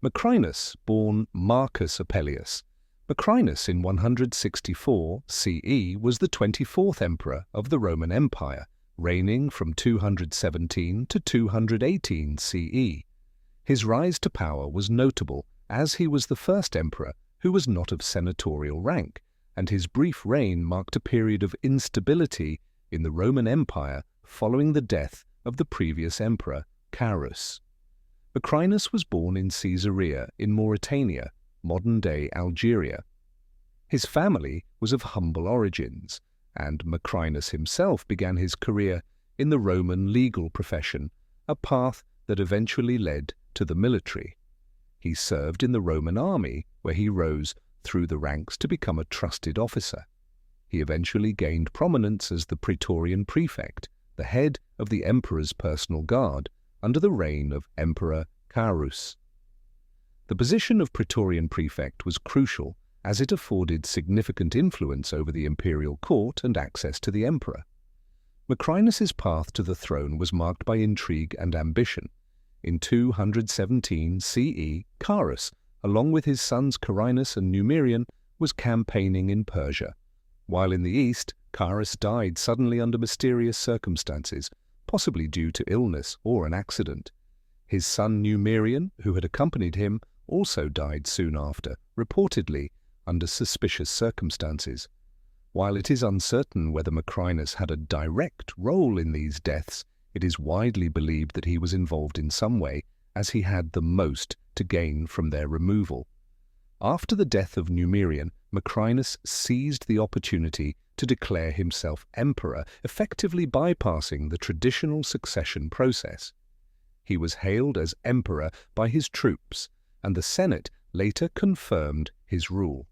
Macrinus, born Marcus Apellius. Macrinus in 164 CE was the 24th emperor of the Roman Empire, reigning from 217 to 218 CE. His rise to power was notable, as he was the first emperor who was not of senatorial rank, and his brief reign marked a period of instability in the Roman Empire following the death of the previous emperor, Carus. Macrinus was born in Caesarea in Mauritania, modern-day Algeria. His family was of humble origins, and Macrinus himself began his career in the Roman legal profession, a path that eventually led to the military. He served in the Roman army, where he rose through the ranks to become a trusted officer. He eventually gained prominence as the Praetorian prefect, the head of the emperor's personal guard, under the reign of Emperor Carus. The position of Praetorian prefect was crucial, as it afforded significant influence over the imperial court and access to the emperor. Macrinus's path to the throne was marked by intrigue and ambition. In 217 CE, Carus, along with his sons Carinus and Numerian, was campaigning in Persia. While in the east, Carus died suddenly under mysterious circumstances, possibly due to illness or an accident. His son Numerian, who had accompanied him, also died soon after, reportedly under suspicious circumstances. While it is uncertain whether Macrinus had a direct role in these deaths, it is widely believed that he was involved in some way, as he had the most to gain from their removal. After the death of Numerian, Macrinus seized the opportunity to declare himself emperor, effectively bypassing the traditional succession process. He was hailed as emperor by his troops, and the Senate later confirmed his rule.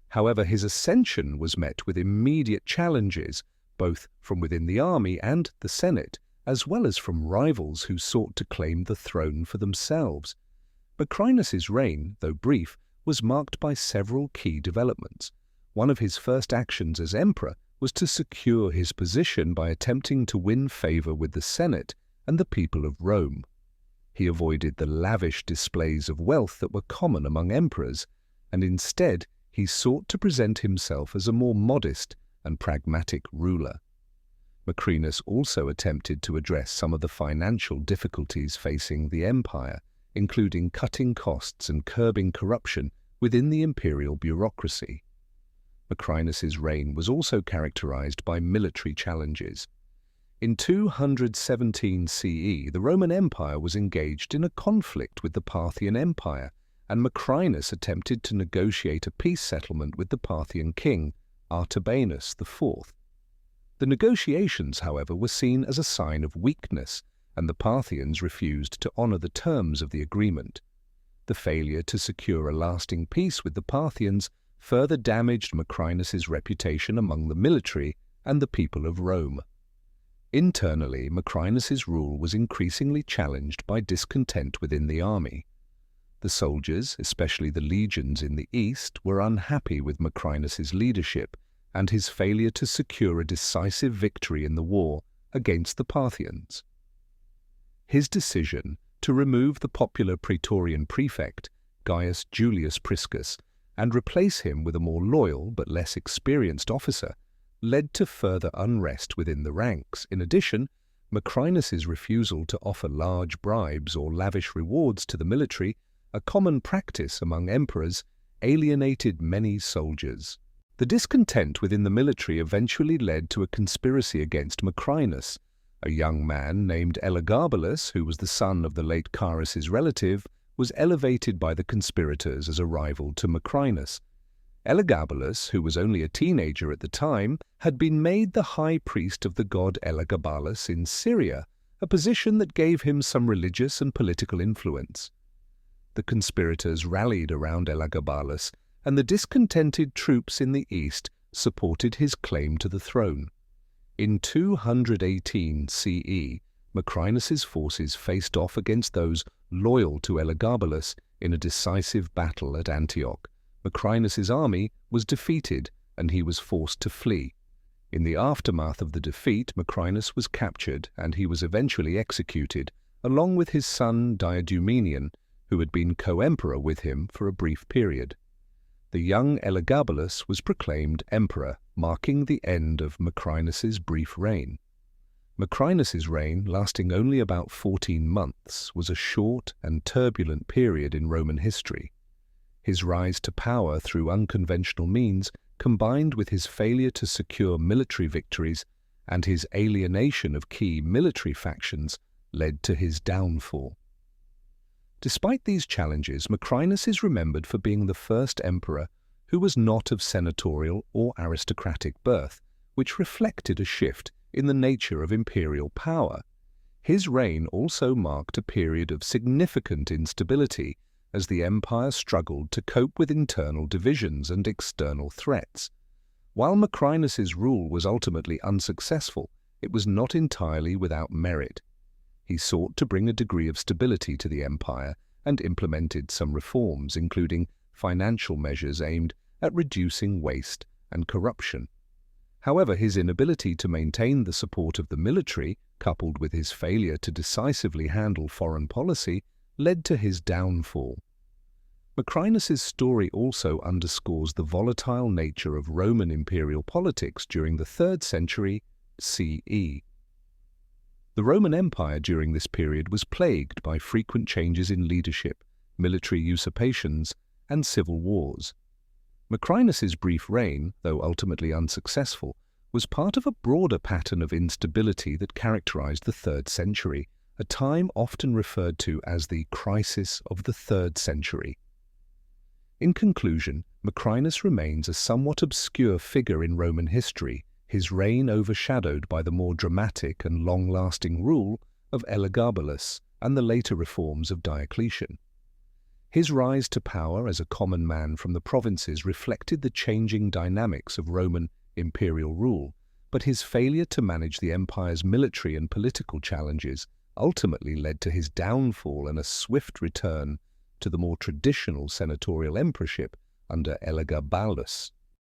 However, his ascension was met with immediate challenges, both from within the army and the Senate, as well as from rivals who sought to claim the throne for themselves. Macrinus's reign, though brief, was marked by several key developments. One of his first actions as emperor was to secure his position by attempting to win favor with the Senate and the people of Rome. He avoided the lavish displays of wealth that were common among emperors, and instead he sought to present himself as a more modest and pragmatic ruler. Macrinus also attempted to address some of the financial difficulties facing the empire, including cutting costs and curbing corruption within the imperial bureaucracy. Macrinus's reign was also characterized by military challenges. In 217 CE, the Roman Empire was engaged in a conflict with the Parthian Empire, and Macrinus attempted to negotiate a peace settlement with the Parthian king, Artabanus IV. The negotiations, however, were seen as a sign of weakness, and the Parthians refused to honor the terms of the agreement. The failure to secure a lasting peace with the Parthians further damaged Macrinus's reputation among the military and the people of Rome. Internally, Macrinus's rule was increasingly challenged by discontent within the army. The soldiers, especially the legions in the east, were unhappy with Macrinus's leadership and his failure to secure a decisive victory in the war against the Parthians. His decision to remove the popular Praetorian prefect, Gaius Julius Priscus, and replace him with a more loyal but less experienced officer led to further unrest within the ranks. In addition, Macrinus's refusal to offer large bribes or lavish rewards to the military, a common practice among emperors, alienated many soldiers. The discontent within the military eventually led to a conspiracy against Macrinus. A young man named Elagabalus, who was the son of the late Carus's relative, was elevated by the conspirators as a rival to Macrinus. Elagabalus, who was only a teenager at the time, had been made the high priest of the god Elagabalus in Syria, a position that gave him some religious and political influence. The conspirators rallied around Elagabalus, and the discontented troops in the east supported his claim to the throne. In 218 CE, Macrinus's forces faced off against those loyal to Elagabalus in a decisive battle at Antioch. Macrinus's army was defeated, and he was forced to flee. In the aftermath of the defeat, Macrinus was captured, and he was eventually executed, along with his son Diadumenian, who had been co-emperor with him for a brief period. The young Elagabalus was proclaimed emperor, marking the end of Macrinus's brief reign. Macrinus's reign, lasting only about 14 months, was a short and turbulent period in Roman history. His rise to power through unconventional means, combined with his failure to secure military victories and his alienation of key military factions, led to his downfall. Despite these challenges, Macrinus is remembered for being the first emperor who was not of senatorial or aristocratic birth, which reflected a shift in the nature of imperial power. His reign also marked a period of significant instability as the empire struggled to cope with internal divisions and external threats. While Macrinus's rule was ultimately unsuccessful, it was not entirely without merit. He sought to bring a degree of stability to the empire and implemented some reforms, including financial measures aimed at reducing waste and corruption. However, his inability to maintain the support of the military, coupled with his failure to decisively handle foreign policy, led to his downfall. Macrinus's story also underscores the volatile nature of Roman imperial politics during the 3rd century CE. The Roman Empire during this period was plagued by frequent changes in leadership, military usurpations, and civil wars. Macrinus's brief reign, though ultimately unsuccessful, was part of a broader pattern of instability that characterized the 3rd century, a time often referred to as the crisis of the 3rd century. In conclusion, Macrinus remains a somewhat obscure figure in Roman history, his reign overshadowed by the more dramatic and long-lasting rule of Elagabalus and the later reforms of Diocletian. His rise to power as a common man from the provinces reflected the changing dynamics of Roman imperial rule, but his failure to manage the empire's military and political challenges ultimately led to his downfall and a swift return to the more traditional senatorial emperorship under Elagabalus.